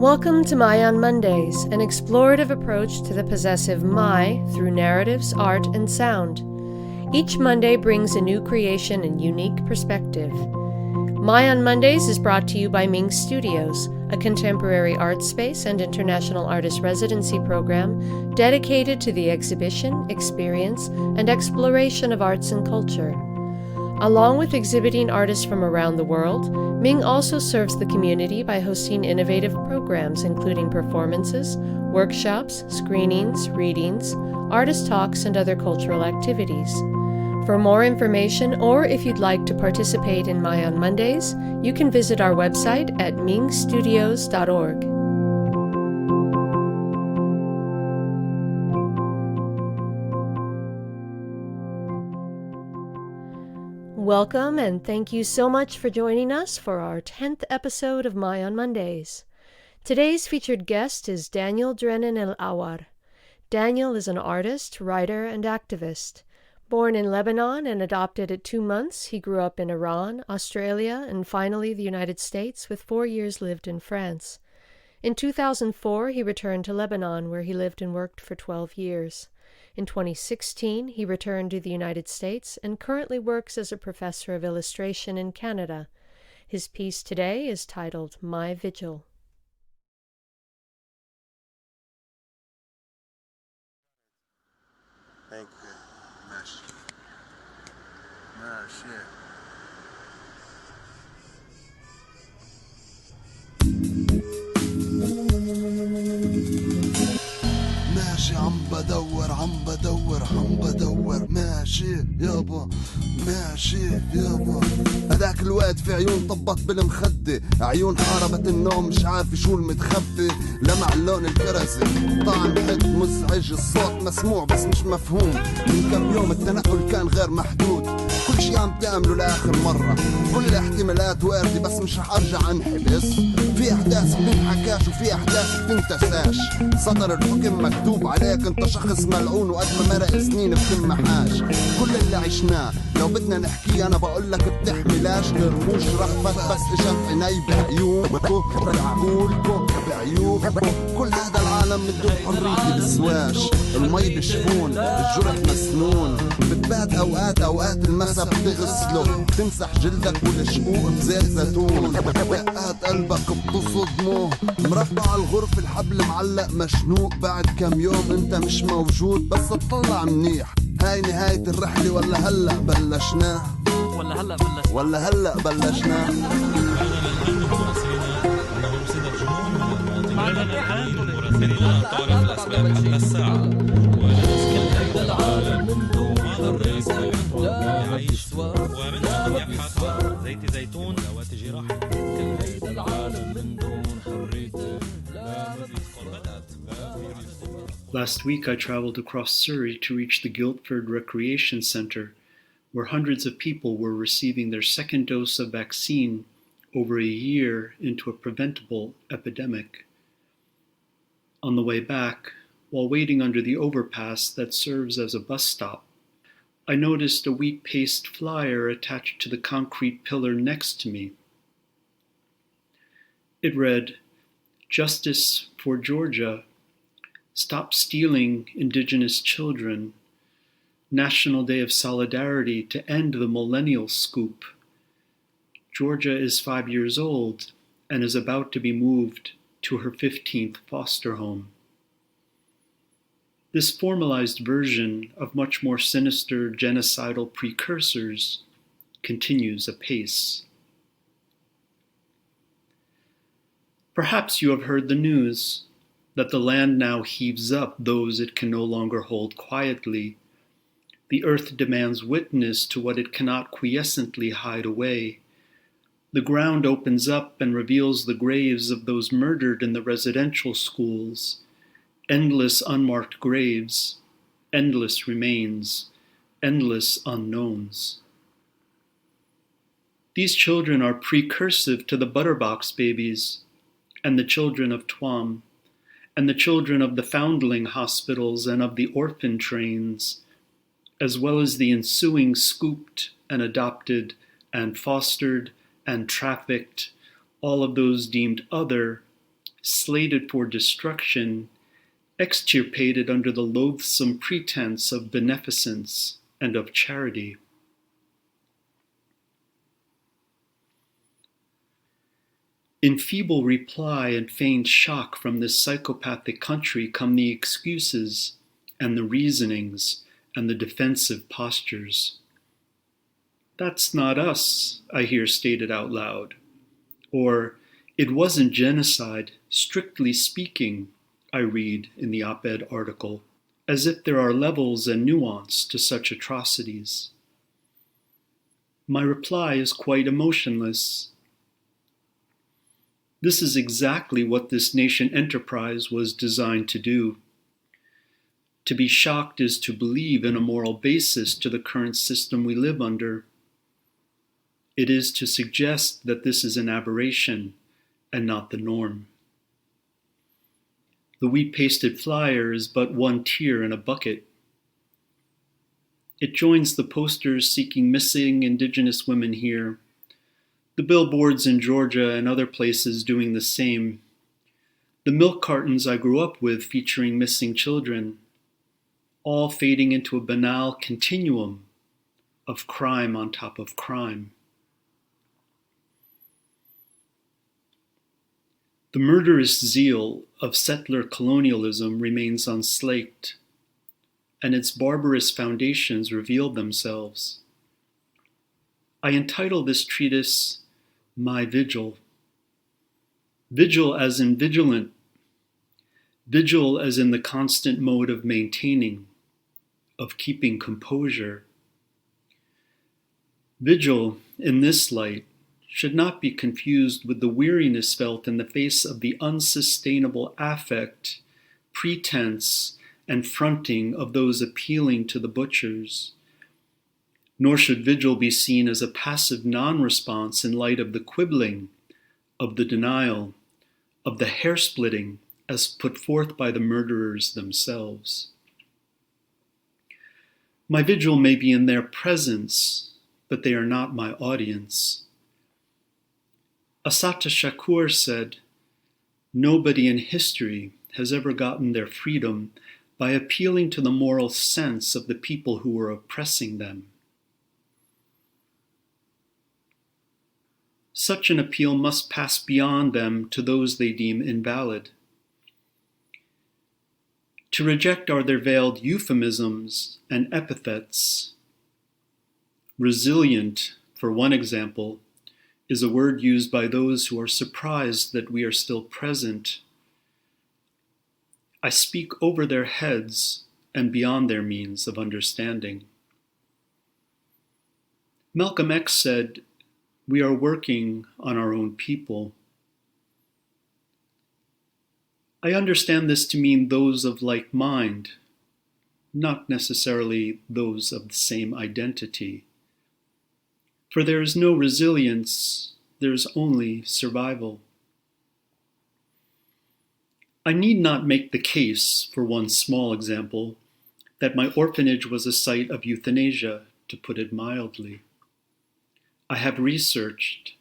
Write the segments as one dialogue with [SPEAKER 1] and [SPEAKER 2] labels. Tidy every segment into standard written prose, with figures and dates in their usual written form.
[SPEAKER 1] Welcome to My on Mondays, an explorative approach to the possessive my through narratives, art, and sound. Each Monday brings a new creation and unique perspective. My on Mondays is brought to you by MING Studios, a contemporary art space and international artist residency program dedicated to the exhibition, experience, and exploration of arts and culture. Along with exhibiting artists from around the world, MING also serves the community by hosting innovative programs including performances, workshops, screenings, readings, artist talks, and other cultural activities. For more information, or if you'd like to participate in My on Mondays, you can visit our website at mingstudios.org. Welcome, and thank you so much for joining us for our 10th episode of My on Mondays. Today's featured guest is Drennan ElAwar. Daniel is an artist, writer, and activist. Born in Lebanon and adopted at 2 months, he grew up in Iran, Australia, and finally the United States, with 4 years lived in France. In 2004, he returned to Lebanon, where he lived and worked for 12 years. In 2016, he returned to the United States and currently works as a professor of illustration in Canada. His piece today is titled My Vigil.
[SPEAKER 2] Thank you. ماشي ماشي ماشي عم بدور ماشي يابا ماشي يابا هداك الوقت في عيون طبت بالمخدة عيون حاربت النوم مش عارف شو المتخبي لمع اللون الكرزي طعم حد مزعج الصوت مسموع بس مش مفهوم من كم يوم التنقل كان غير محدود كل شي عم تعمله لآخر مرة كل الاحتمالات واردة بس مش رح ارجع انحبس في احداث بتنحكاش وفي احداث بتنتساش صدر الحكم مكتوب عليك انت شخص ملعون وقد ما مرق سنين بتنمحاش كل اللي عشناه لو بدنا نحكي انا بقول لك بتحملاش الرموش رغبت بس اجت عيني بعيوبكو بعقولكو بعيوبكو كل هذا العالم بده حريتي بسواش المي بشفون الجرح مسنون بتبات اوقات المسا بتغسله بتمسح جلدك والشقوق بزيت زيتون دقات قلبك بتصدمه مربع الغرف الحبل معلق مشنوق بعد كم يوم انت مش موجود بس تطلع منيح هاي نهاية الرحلة ولا هلأ بلشناه ولا هلأ بلشناه معنا الحال تعرف الأسباب قبل الساعة كل هيدا العالم من دون الرئيس يعيش ومن يبحث عن زيت زيتون ذوات جراح كل هيدا العالم من دون حريته لا مزيد قربات.
[SPEAKER 3] Last week I traveled across Surrey to reach the Guildford Recreation Centre, where hundreds of people were receiving their second dose of vaccine over a year into a preventable epidemic. On the way back, while waiting under the overpass that serves as a bus stop, I noticed a wheat-paste flyer attached to the concrete pillar next to me. It read, "Justice for Georgia. Stop stealing Indigenous children. National Day of Solidarity to end the millennial scoop. Georgia is 5 years old and is about to be moved to her 15th foster home." This formalized version of much more sinister genocidal precursors continues apace. Perhaps you have heard the news that the land now heaves up those it can no longer hold quietly. The earth demands witness to what it cannot quiescently hide away. The ground opens up and reveals the graves of those murdered in the residential schools. Endless unmarked graves, endless remains, endless unknowns. These children are precursive to the Butterbox babies and the children of Tuam, and the children of the foundling hospitals and of the orphan trains, as well as the ensuing scooped and adopted and fostered and trafficked, all of those deemed other slated for destruction, extirpated under the loathsome pretense of beneficence and of charity. In feeble reply and feigned shock from this psychopathic country come the excuses and the reasonings and the defensive postures. That's not us, I hear stated out loud. Or, it wasn't genocide, strictly speaking, I read in the op-ed article, as if there are levels and nuance to such atrocities. My reply is quite emotionless. This is exactly what this nation enterprise was designed to do. To be shocked is to believe in a moral basis to the current system we live under. It is to suggest that this is an aberration and not the norm. The wheat-pasted flyer is but one tear in a bucket. It joins the posters seeking missing Indigenous women here, the billboards in Georgia and other places doing the same, the milk cartons I grew up with featuring missing children, all fading into a banal continuum of crime on top of crime. The murderous zeal of settler colonialism remains unslaked, and its barbarous foundations reveal themselves. I entitle this treatise, My Vigil. Vigil as in vigilant, vigil as in the constant mode of maintaining, of keeping composure. Vigil, in this light, should not be confused with the weariness felt in the face of the unsustainable affect, pretense, and fronting of those appealing to the butchers. Nor should vigil be seen as a passive non-response in light of the quibbling, of the denial, of the hair-splitting as put forth by the murderers themselves. My vigil may be in their presence, but they are not my audience. Assata Shakur said, "Nobody in history has ever gotten their freedom by appealing to the moral sense of the people who were oppressing them." Such an appeal must pass beyond them to those they deem invalid. To reject are their veiled euphemisms and epithets. Resilient, for one example, is a word used by those who are surprised that we are still present. I speak over their heads and beyond their means of understanding. Malcolm X said, "We are working on our own people." I understand this to mean those of like mind, not necessarily those of the same identity. For there is no resilience, there is only survival. I need not make the case, for one small example, that my orphanage was a site of euthanasia, to put it mildly. I have researched,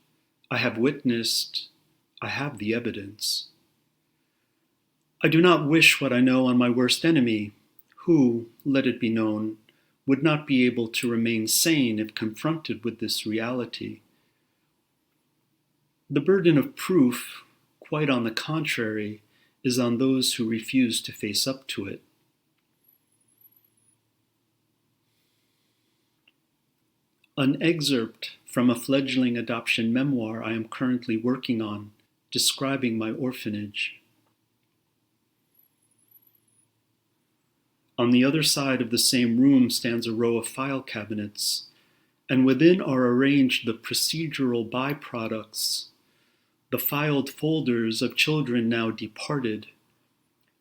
[SPEAKER 3] I have witnessed, I have the evidence. I do not wish what I know on my worst enemy, who, let it be known, would not be able to remain sane if confronted with this reality. The burden of proof, quite on the contrary, is on those who refuse to face up to it. An excerpt from a fledgling adoption memoir I am currently working on, describing my orphanage. On the other side of the same room stands a row of file cabinets, and within are arranged the procedural byproducts, the filed folders of children now departed,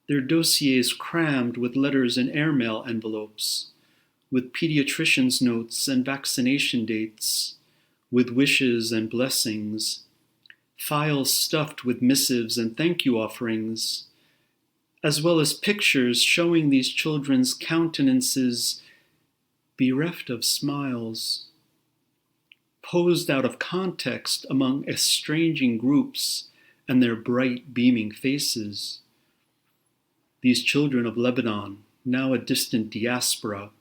[SPEAKER 3] their dossiers crammed with letters and airmail envelopes, with pediatrician's notes and vaccination dates, with wishes and blessings, files stuffed with missives and thank you offerings, as well as pictures showing these children's countenances bereft of smiles, posed out of context among estranging groups and their bright, beaming faces. These children of Lebanon, now a distant diaspora.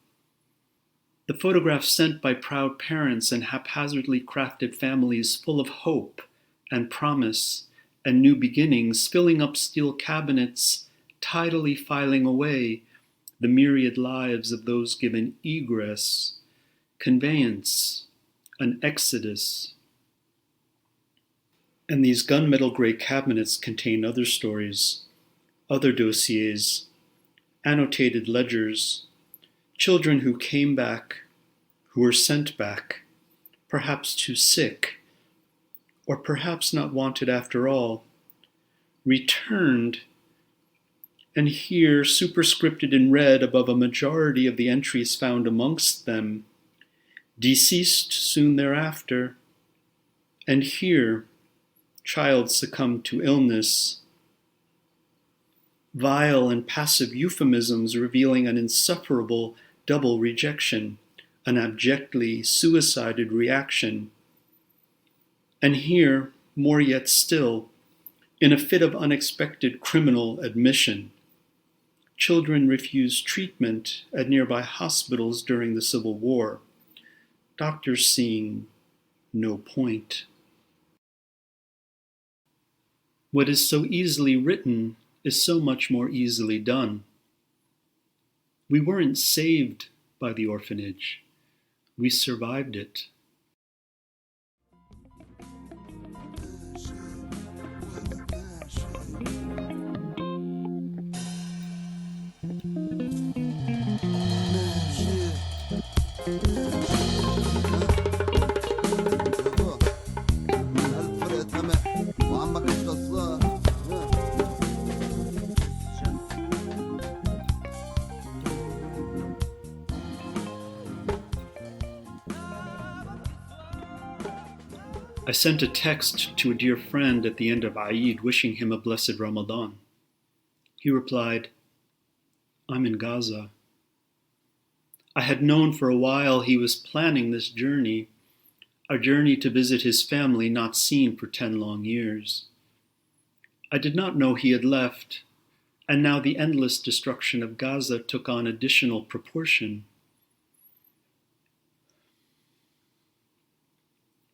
[SPEAKER 3] The photographs sent by proud parents and haphazardly crafted families full of hope and promise and new beginnings, filling up steel cabinets, tidily filing away the myriad lives of those given egress, conveyance, an exodus. And these gunmetal gray cabinets contain other stories, other dossiers, annotated ledgers, children who came back, who were sent back, perhaps too sick, or perhaps not wanted after all, returned, and here, superscripted in red above a majority of the entries found amongst them, deceased soon thereafter, and here, child succumbed to illness. Vile and passive euphemisms revealing an insufferable double rejection, an abjectly suicided reaction. And here, more yet still, in a fit of unexpected criminal admission, children refused treatment at nearby hospitals during the Civil War, doctors seeing no point. What is so easily written is so much more easily done. We weren't saved by the orphanage. We survived it. I sent a text to a dear friend at the end of Eid wishing him a blessed Ramadan. He replied, "I'm in Gaza." I had known for a while he was planning this journey, a journey to visit his family not seen for 10 long years. I did not know he had left, and now the endless destruction of Gaza took on additional proportion.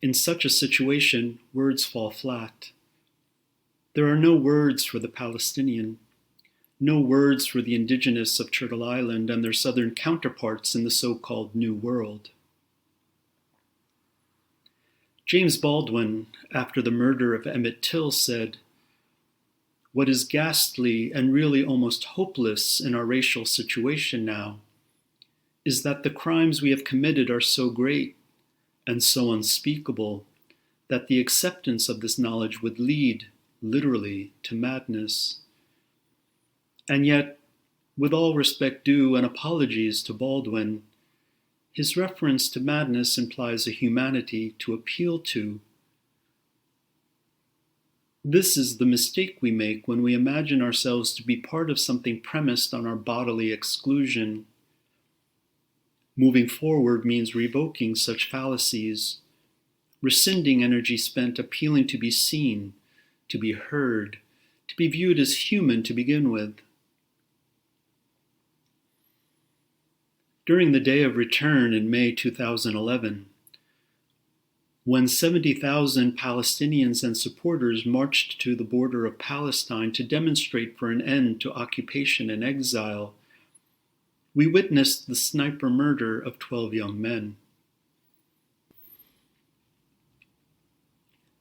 [SPEAKER 3] In such a situation, words fall flat. There are no words for the Palestinian, no words for the indigenous of Turtle Island and their southern counterparts in the so-called New World. James Baldwin, after the murder of Emmett Till, said, "What is ghastly and really almost hopeless in our racial situation now is that the crimes we have committed are so great and so unspeakable that the acceptance of this knowledge would lead, literally, to madness." And yet, with all respect due and apologies to Baldwin, his reference to madness implies a humanity to appeal to. This is the mistake we make when we imagine ourselves to be part of something premised on our bodily exclusion. Moving forward means revoking such fallacies, rescinding energy spent appealing to be seen, to be heard, to be viewed as human to begin with. During the Day of Return in May 2011, when 70,000 Palestinians and supporters marched to the border of Palestine to demonstrate for an end to occupation and exile, we witnessed the sniper murder of 12 young men.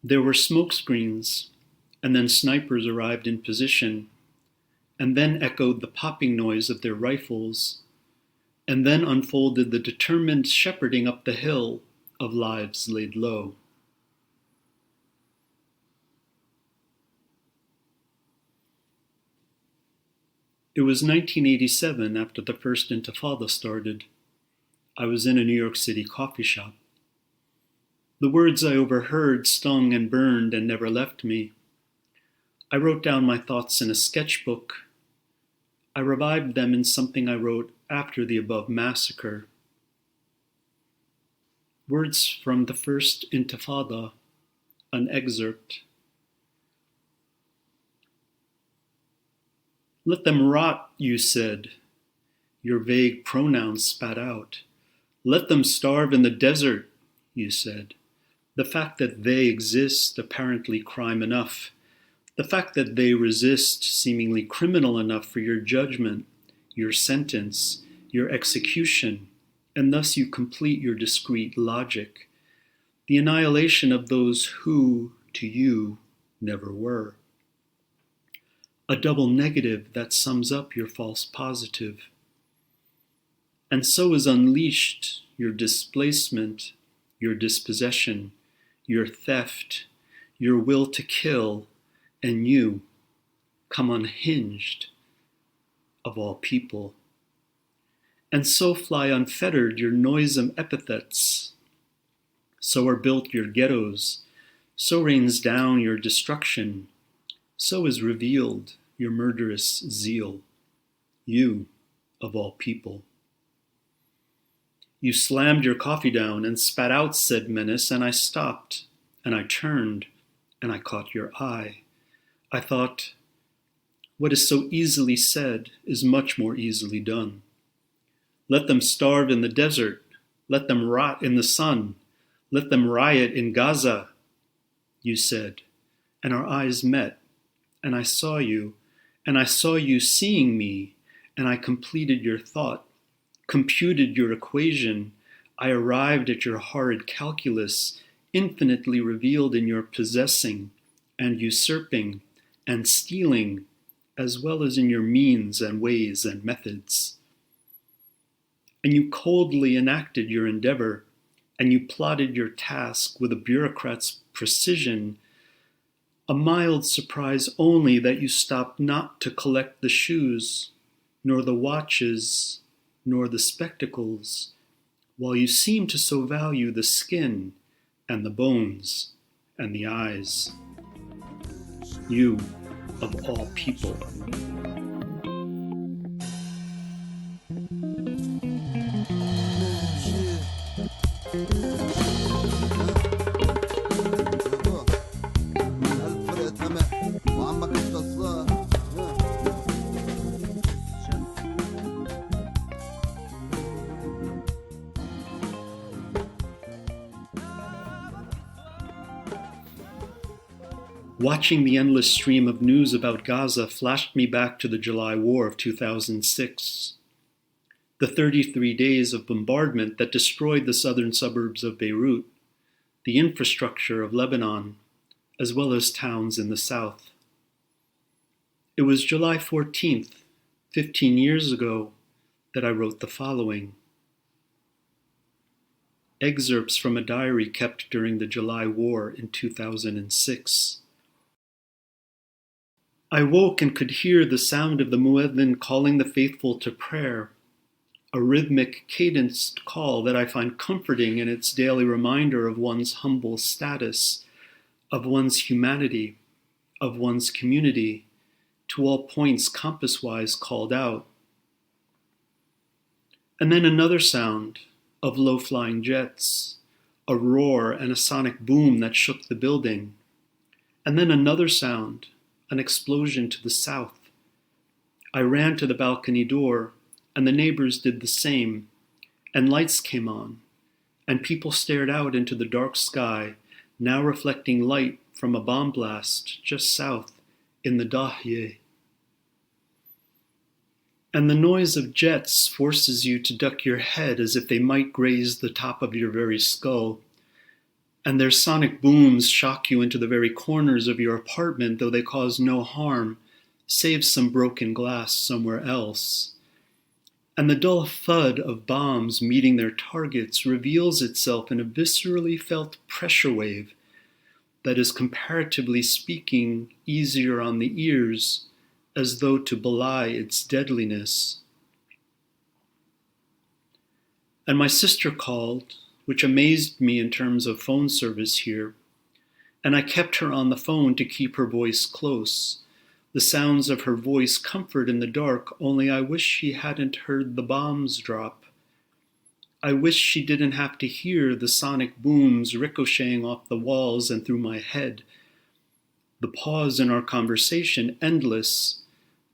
[SPEAKER 3] There were smoke screens, and then snipers arrived in position, and then echoed the popping noise of their rifles, and then unfolded the determined shepherding up the hill of lives laid low. It was 1987 after the first Intifada started. I was in a New York City coffee shop. The words I overheard stung and burned and never left me. I wrote down my thoughts in a sketchbook. I revived them in something I wrote after the above massacre. Words from the first Intifada, an excerpt. Let them rot, you said, your vague pronouns spat out. Let them starve in the desert, you said. The fact that they exist, apparently crime enough. The fact that they resist, seemingly criminal enough for your judgment, your sentence, your execution, and thus you complete your discrete logic. The annihilation of those who, to you, never were. A double negative that sums up your false positive. And so is unleashed your displacement, your dispossession, your theft, your will to kill, and you come unhinged of all people. And so fly unfettered your noisome epithets. So are built your ghettos, so rains down your destruction, so is revealed your murderous zeal, you of all people. You slammed your coffee down and spat out said menace, and I stopped, and I turned, and I caught your eye. I thought, what is so easily said is much more easily done. Let them starve in the desert, let them rot in the sun, let them riot in Gaza, you said, and our eyes met, and I saw you seeing me, and I completed your thought, computed your equation, I arrived at your horrid calculus, infinitely revealed in your possessing and usurping and stealing, as well as in your means and ways and methods. And you coldly enacted your endeavor, and you plotted your task with a bureaucrat's precision, a mild surprise only that you stopped not to collect the shoes, nor the watches, nor the spectacles, while you seemed to so value the skin and the bones and the eyes. You of all people. Watching the endless stream of news about Gaza flashed me back to the July War of 2006. The 33 days of bombardment that destroyed the southern suburbs of Beirut, the infrastructure of Lebanon, as well as towns in the south. It was July 14th, 15 years ago, that I wrote the following. Excerpts from a diary kept during the July War in 2006. I woke and could hear the sound of the muezzin calling the faithful to prayer, a rhythmic, cadenced call that I find comforting in its daily reminder of one's humble status, of one's humanity, of one's community, to all points compass-wise called out. And then another sound of low-flying jets, a roar and a sonic boom that shook the building. And then another sound, an explosion to the south. I ran to the balcony door, and the neighbors did the same, and lights came on, and people stared out into the dark sky, now reflecting light from a bomb blast just south in the Dahye. And the noise of jets forces you to duck your head as if they might graze the top of your very skull. And their sonic booms shock you into the very corners of your apartment, though they cause no harm, save some broken glass somewhere else. And the dull thud of bombs meeting their targets reveals itself in a viscerally felt pressure wave that is, comparatively speaking, easier on the ears, as though to belie its deadliness. And my sister called, which amazed me in terms of phone service here, and I kept her on the phone to keep her voice close. The sounds of her voice comfort in the dark, only I wish she hadn't heard the bombs drop. I wish she didn't have to hear the sonic booms ricocheting off the walls and through my head. The pause in our conversation endless,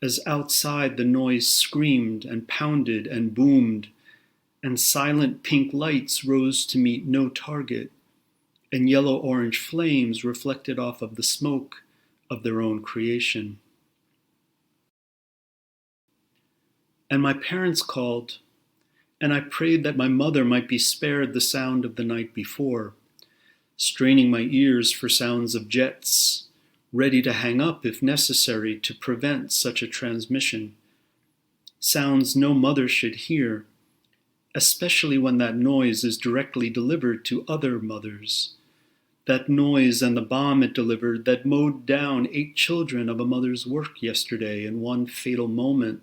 [SPEAKER 3] as outside the noise screamed and pounded and boomed, and silent pink lights rose to meet no target, and yellow-orange flames reflected off of the smoke of their own creation. And my parents called, and I prayed that my mother might be spared the sound of the night before, straining my ears for sounds of jets, ready to hang up if necessary to prevent such a transmission. Sounds no mother should hear, especially when that noise is directly delivered to other mothers. That noise and the bomb it delivered that mowed down 8 children of a mother's work yesterday in one fatal moment.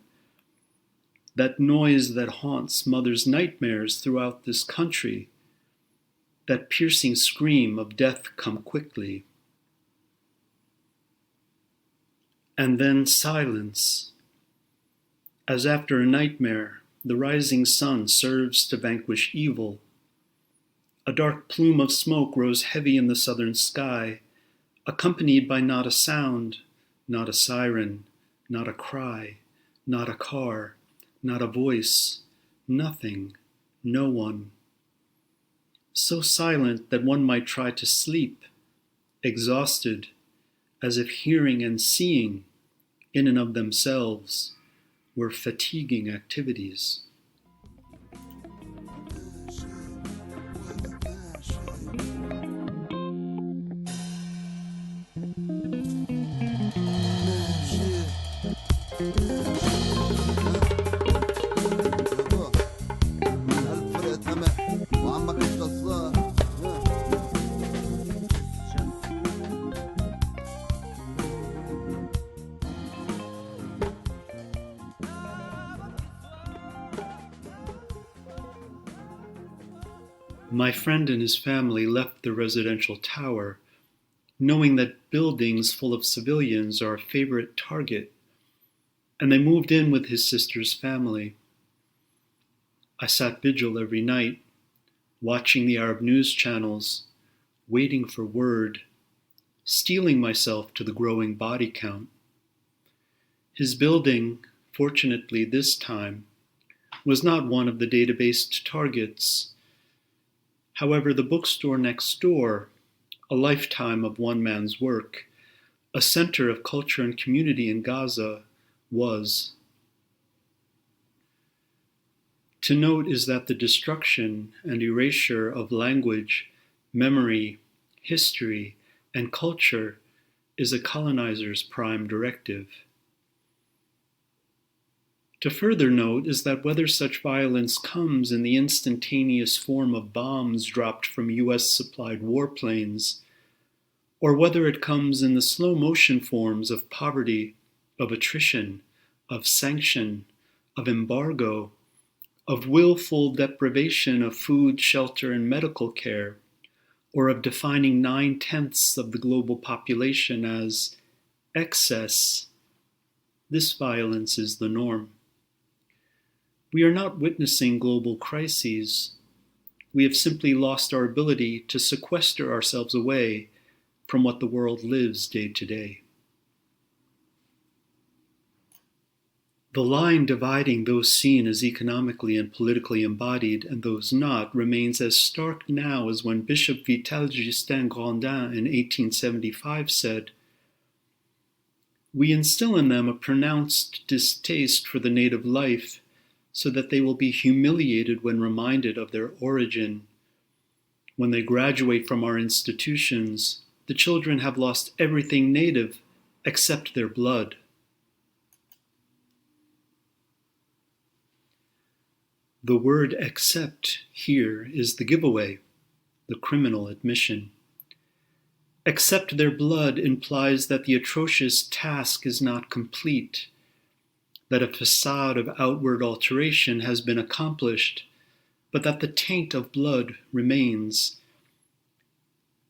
[SPEAKER 3] That noise that haunts mothers' nightmares throughout this country. That piercing scream of death come quickly. And then silence, as after a nightmare, the rising sun serves to vanquish evil. A dark plume of smoke rose heavy in the southern sky, accompanied by not a sound, not a siren, not a cry, not a car, not a voice, nothing, no one. So silent that one might try to sleep, exhausted, as if hearing and seeing, in and of themselves, were fatiguing activities. My friend and his family left the residential tower, knowing that buildings full of civilians are a favorite target, and they moved in with his sister's family. I sat vigil every night, watching the Arab news channels, waiting for word, steeling myself to the growing body count. His building, fortunately this time, was not one of the databased targets. However, the bookstore next door, a lifetime of one man's work, a center of culture and community in Gaza, was. To note is that the destruction and erasure of language, memory, history, and culture is a colonizer's prime directive. To further note is that whether such violence comes in the instantaneous form of bombs dropped from US-supplied warplanes, or whether it comes in the slow-motion forms of poverty, of attrition, of sanction, of embargo, of willful deprivation of food, shelter, and medical care, or of defining 9/10 of the global population as excess, this violence is the norm. We are not witnessing global crises. We have simply lost our ability to sequester ourselves away from what the world lives day to day. The line dividing those seen as economically and politically embodied and those not remains as stark now as when Bishop Vital Justin Grandin in 1875 said, "We instill in them a pronounced distaste for the native life, so that they will be humiliated when reminded of their origin. When they graduate from our institutions, the children have lost everything native except their blood." The word accept here is the giveaway, the criminal admission. Accept their blood implies that the atrocious task is not complete, that a facade of outward alteration has been accomplished, but that the taint of blood remains,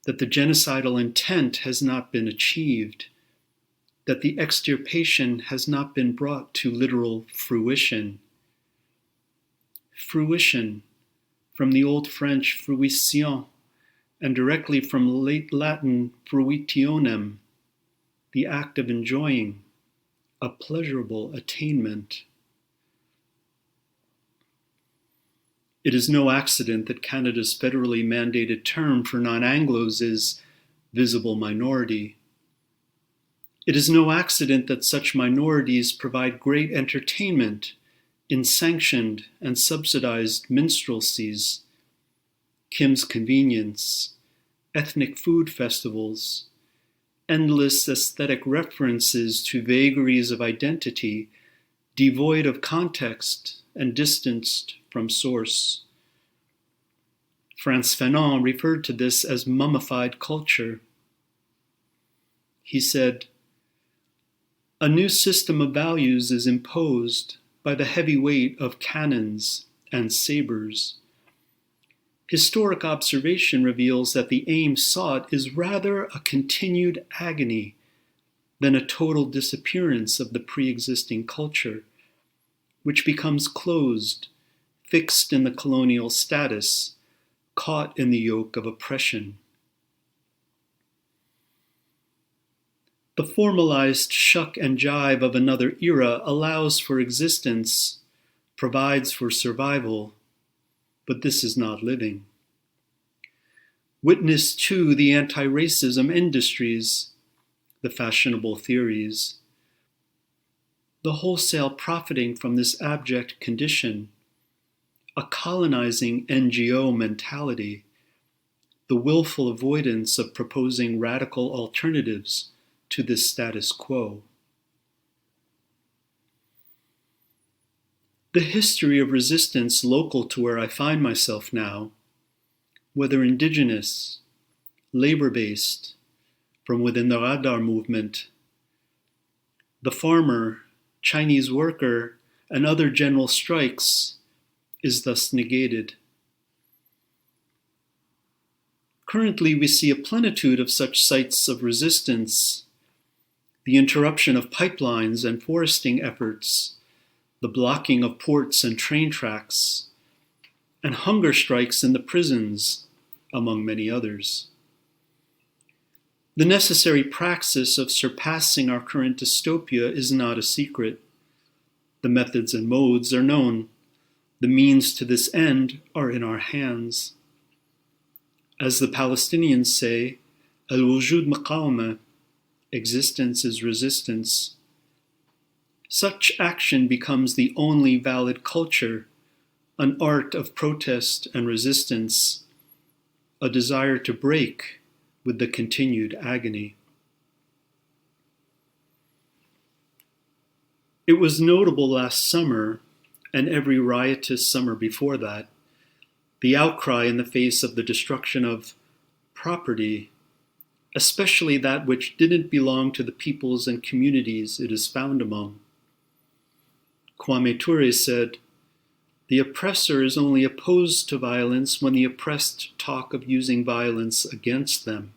[SPEAKER 3] that the genocidal intent has not been achieved, that the extirpation has not been brought to literal fruition. Fruition, from the Old French fruition, and directly from late Latin fruitionem, the act of enjoying, a pleasurable attainment. It is no accident that Canada's federally mandated term for non-Anglos is visible minority. It is no accident that such minorities provide great entertainment in sanctioned and subsidized minstrelsies, Kim's Convenience, ethnic food festivals, endless aesthetic references to vagaries of identity devoid of context and distanced from source. Frantz Fanon referred to this as mummified culture. He said, "A new system of values is imposed by the heavy weight of cannons and sabers. Historic observation reveals that the aim sought is rather a continued agony than a total disappearance of the pre-existing culture, which becomes closed, fixed in the colonial status, caught in the yoke of oppression." The formalized shuck and jive of another era allows for existence, provides for survival, but this is not living. Witness to the anti-racism industries, the fashionable theories, the wholesale profiting from this abject condition, a colonizing NGO mentality, the willful avoidance of proposing radical alternatives to this status quo. The history of resistance local to where I find myself now, whether indigenous, labor-based, from within the Radar movement, the farmer, Chinese worker, and other general strikes, is thus negated. Currently, we see a plenitude of such sites of resistance, the interruption of pipelines and foresting efforts, the blocking of ports and train tracks, and hunger strikes in the prisons, among many others. The necessary praxis of surpassing our current dystopia is not a secret. The methods and modes are known. The means to this end are in our hands. As the Palestinians say, al-wujud maqawma, existence is resistance. Such action becomes the only valid culture, an art of protest and resistance, a desire to break with the continued agony. It was notable last summer, and every riotous summer before that, the outcry in the face of the destruction of property, especially that which didn't belong to the peoples and communities it is found among. Kwame Ture said, "The oppressor is only opposed to violence when the oppressed talk of using violence against them."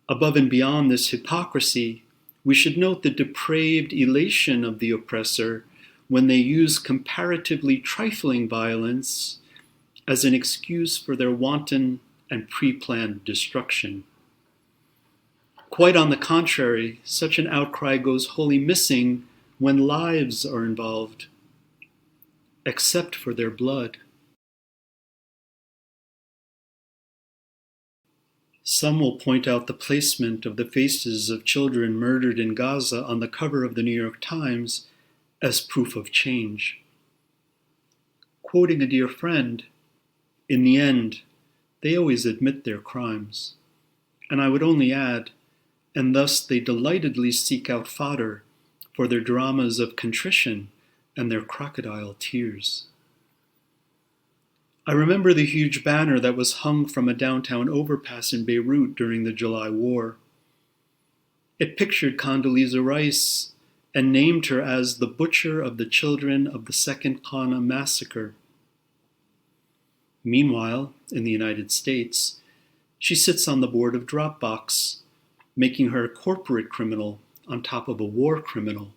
[SPEAKER 3] Above and beyond this hypocrisy, we should note the depraved elation of the oppressor when they use comparatively trifling violence as an excuse for their wanton and pre-planned destruction. Quite on the contrary, such an outcry goes wholly missing when lives are involved, except for their blood. Some will point out the placement of the faces of children murdered in Gaza on the cover of the New York Times as proof of change. Quoting a dear friend, "In the end, they always admit their crimes." And I would only add, and thus they delightedly seek out fodder for their dramas of contrition and their crocodile tears. I remember the huge banner that was hung from a downtown overpass in Beirut during the July War. It pictured Condoleezza Rice and named her as the butcher of the children of the Second Qana massacre. Meanwhile, in the United States, she sits on the board of Dropbox, making her a corporate criminal on top of a war criminal.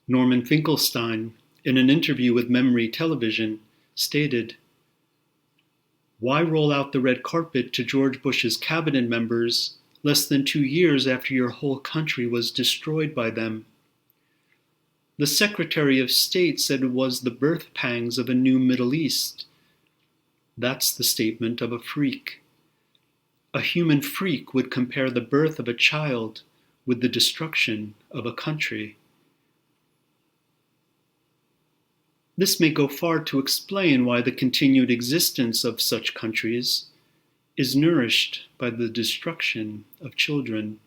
[SPEAKER 3] Norman Finkelstein, in an interview with MEMRI Television, stated, "Why roll out the red carpet to George Bush's cabinet members less than 2 years after your whole country was destroyed by them. The Secretary of State said it was the birth pangs of a new Middle East. That's the statement of a freak. A human freak would compare the birth of a child with the destruction of a country. This may go far to explain why the continued existence of such countries is nourished by the destruction of children.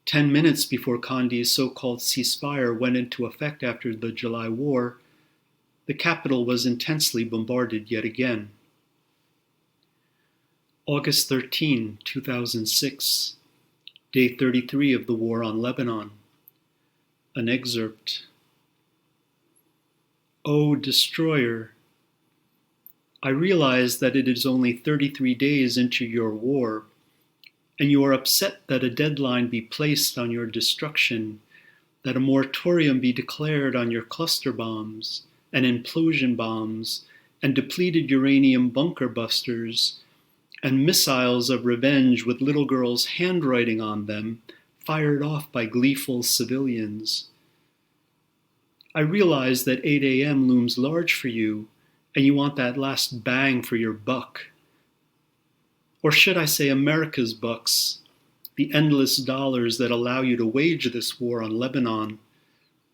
[SPEAKER 3] 10 minutes before Kandi's so-called ceasefire went into effect after the July War, the capital was intensely bombarded yet again. August 13, 2006, day 33 of the war on Lebanon. An excerpt. O destroyer, I realize that it is only 33 days into your war, and you are upset that a deadline be placed on your destruction, that a moratorium be declared on your cluster bombs and implosion bombs and depleted uranium bunker busters and missiles of revenge with little girls' handwriting on them fired off by gleeful civilians. I realize that 8 a.m. looms large for you, and you want that last bang for your buck. Or should I say America's bucks, the endless dollars that allow you to wage this war on Lebanon,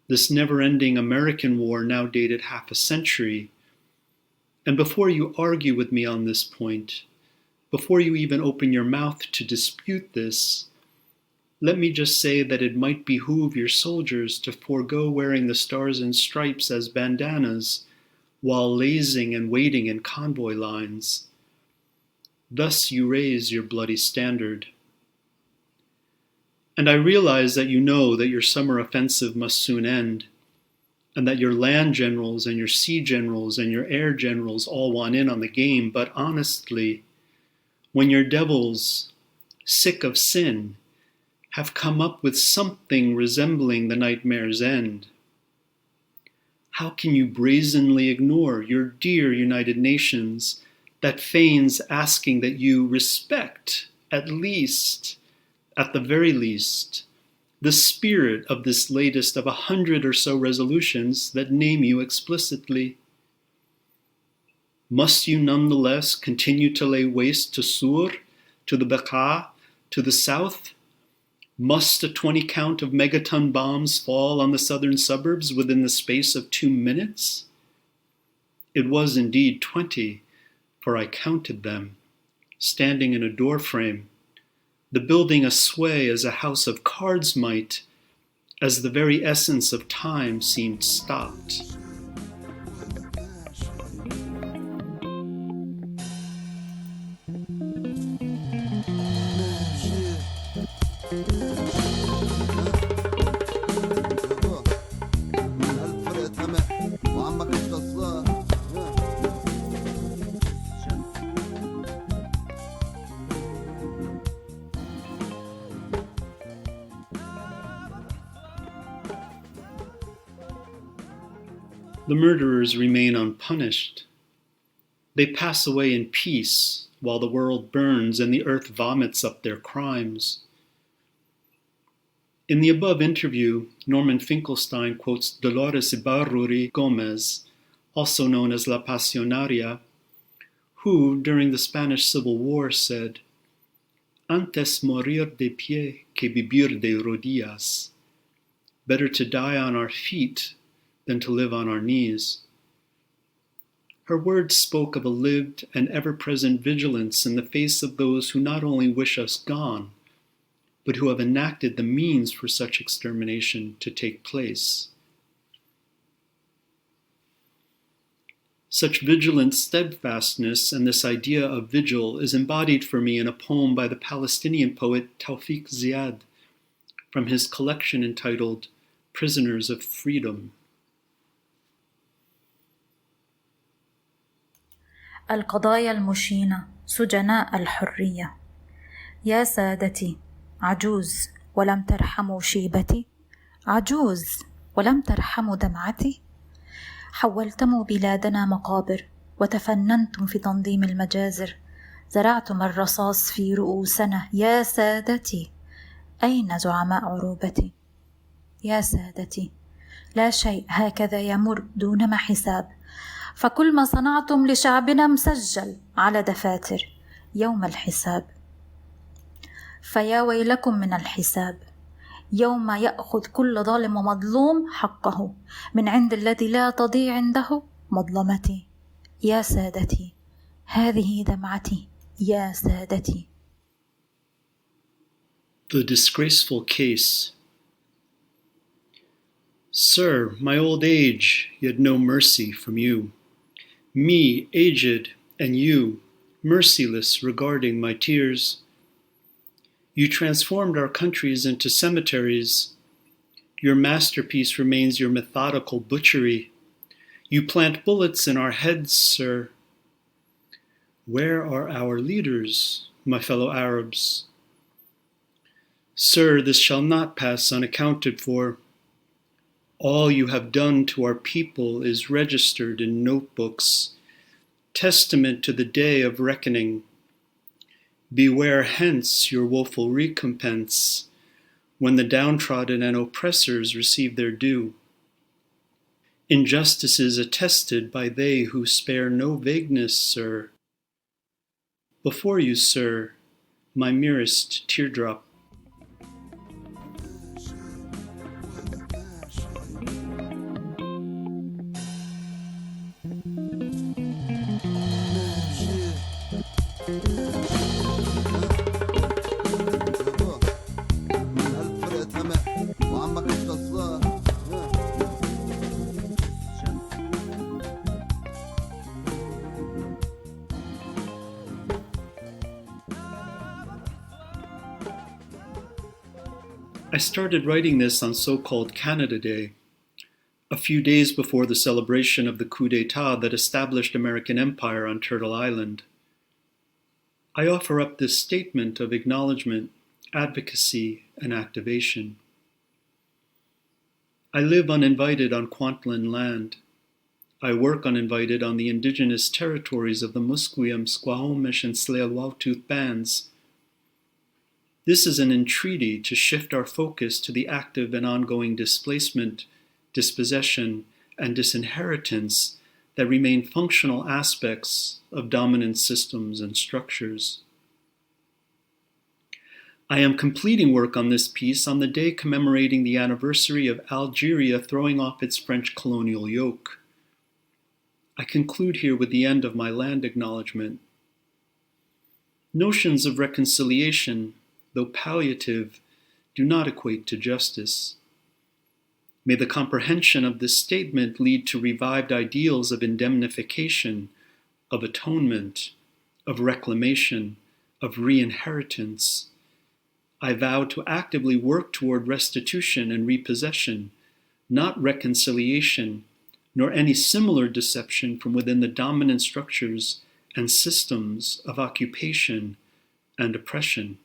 [SPEAKER 3] this never-ending American war now dated half a century. And before you argue with me on this point, before you even open your mouth to dispute this, let me just say that it might behoove your soldiers to forego wearing the stars and stripes as bandanas while lazing and waiting in convoy lines. Thus you raise your bloody standard. And I realize that you know that your summer offensive must soon end, and that your land generals and your sea generals and your air generals all want in on the game, but honestly, when your devils, sick of sin, have come up with something resembling the nightmare's end, how can you brazenly ignore your dear United Nations that feigns asking that you respect, at the very least, the spirit of this latest of 100 or so resolutions that name you explicitly? Must you nonetheless continue to lay waste to Sur, to the Bekaa, to the south? Must a 20 count of megaton bombs fall on the southern suburbs within the space of 2 minutes? It was indeed 20, for I counted them, standing in a doorframe, the building a sway as a house of cards might, as the very essence of time seemed stopped. The murderers remain unpunished. They pass away in peace while the world burns and the earth vomits up their crimes. In the above interview, Norman Finkelstein quotes Dolores Ibarruri Gomez, also known as La Pasionaria, who, during the Spanish Civil War, said, "Antes morir de pie que vivir de rodillas." Better to die on our feet than to live on our knees. Her words spoke of a lived and ever-present vigilance in the face of those who not only wish us gone, but who have enacted the means for such extermination to take place. Such vigilant steadfastness and this idea of vigil is embodied for me in a poem by the Palestinian poet Tawfiq Ziad from his collection entitled Prisoners of Freedom.
[SPEAKER 4] القضايا المشينة سجناء الحرية. يا سادتي، عجوز ولم ترحموا شيبتي، عجوز ولم ترحموا دمعتي. حولتم بلادنا مقابر وتفننتم في تنظيم المجازر، زرعتم الرصاص في رؤوسنا يا سادتي. أين زعماء عروبتي؟ يا سادتي، لا شيء هكذا يمر دون ما حساب، فكل ما صنعتم لشعبنا مسجل على دفاتر يوم الحساب. فيا ويلكم من الحساب يوم يأخذ كل ظالم ومظلوم حقه من عند الذي لا تضيع عنده مظلمتي. يا سادتي، هذه دمعتي يا سادتي.
[SPEAKER 3] The disgraceful case. Sir, my old age, yet no mercy from you. Me, aged, and you, merciless regarding my tears. You transformed our countries into cemeteries. Your masterpiece remains your methodical butchery. You plant bullets in our heads, sir. Where are our leaders, my fellow Arabs? Sir, this shall not pass unaccounted for. All you have done to our people is registered in notebooks, testament to the day of reckoning. Beware hence your woeful recompense, when the downtrodden and oppressors receive their due. Injustice is attested by they who spare no vagueness, sir. Before you, sir, my merest teardrop. I started writing this on so-called Canada Day, a few days before the celebration of the coup d'etat that established American empire on Turtle Island. I offer up this statement of acknowledgement, advocacy, and activation. I live uninvited on Kwantlen land. I work uninvited on the indigenous territories of the Musqueam, Squamish, and Tsleil-Waututh bands. This is an entreaty to shift our focus to the active and ongoing displacement, dispossession, and disinheritance that remain functional aspects of dominant systems and structures. I am completing work on this piece on the day commemorating the anniversary of Algeria throwing off its French colonial yoke. I conclude here with the end of my land acknowledgement. Notions of reconciliation, though palliative, do not equate to justice. May the comprehension of this statement lead to revived ideals of indemnification, of atonement, of reclamation, of reinheritance. I vow to actively work toward restitution and repossession, not reconciliation, nor any similar deception from within the dominant structures and systems of occupation and oppression.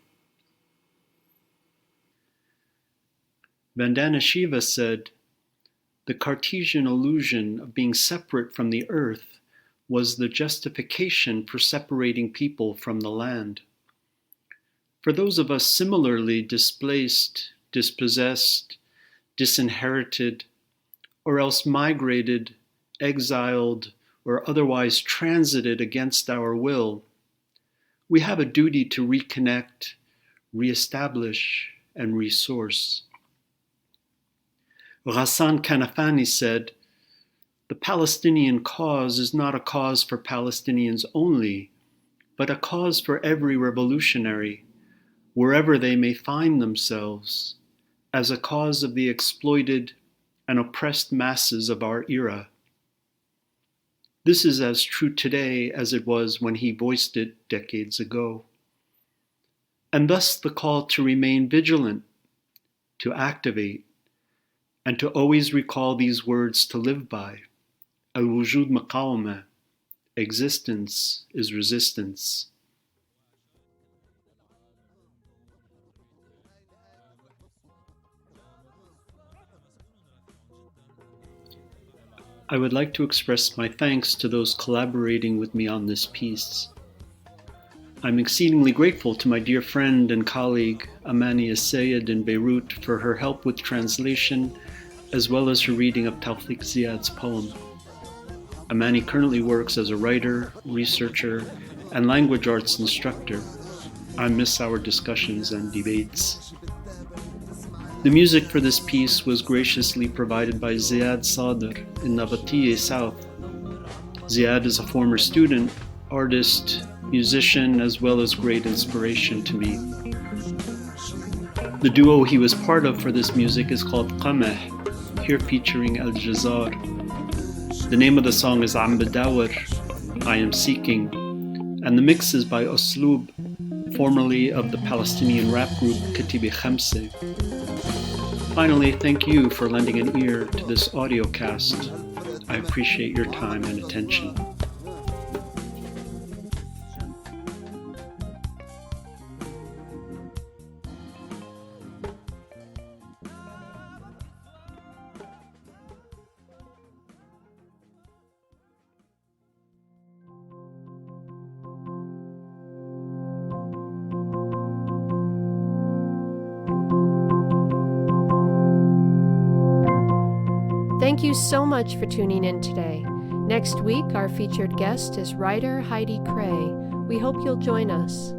[SPEAKER 3] Vandana Shiva said, "The Cartesian illusion of being separate from the earth was the justification for separating people from the land. For those of us similarly displaced, dispossessed, disinherited, or else migrated, exiled, or otherwise transited against our will, we have a duty to reconnect, reestablish, and resource." Ghassan Kanafani said, "The Palestinian cause is not a cause for Palestinians only, but a cause for every revolutionary, wherever they may find themselves, as a cause of the exploited and oppressed masses of our era. This is as true today as it was when he voiced it decades ago. And thus the call to remain vigilant, to activate, and to always recall these words to live by. Al-wujud maqawama, existence is resistance." I would like to express my thanks to those collaborating with me on this piece. I'm exceedingly grateful to my dear friend and colleague Amani Essayed in Beirut for her help with translation, as well as her reading of Tawfiq Ziad's poem. Amani currently works as a writer, researcher, and language arts instructor. I miss our discussions and debates. The music for this piece was graciously provided by Ziad Sadr in Nabatieh South. Ziad is a former student, artist, musician, as well as great inspiration to me. The duo he was part of for this music is called Qameh, here featuring Al Jazar. The name of the song is Am Badawar, I Am Seeking, and the mix is by Usloob, formerly of the Palestinian rap group Katibi Khamse. Finally, thank you for lending an ear to this audio cast. I appreciate your time and attention.
[SPEAKER 1] Thank you so much for tuning in today. Next week, our featured guest is writer Heidi Cray. We hope you'll join us.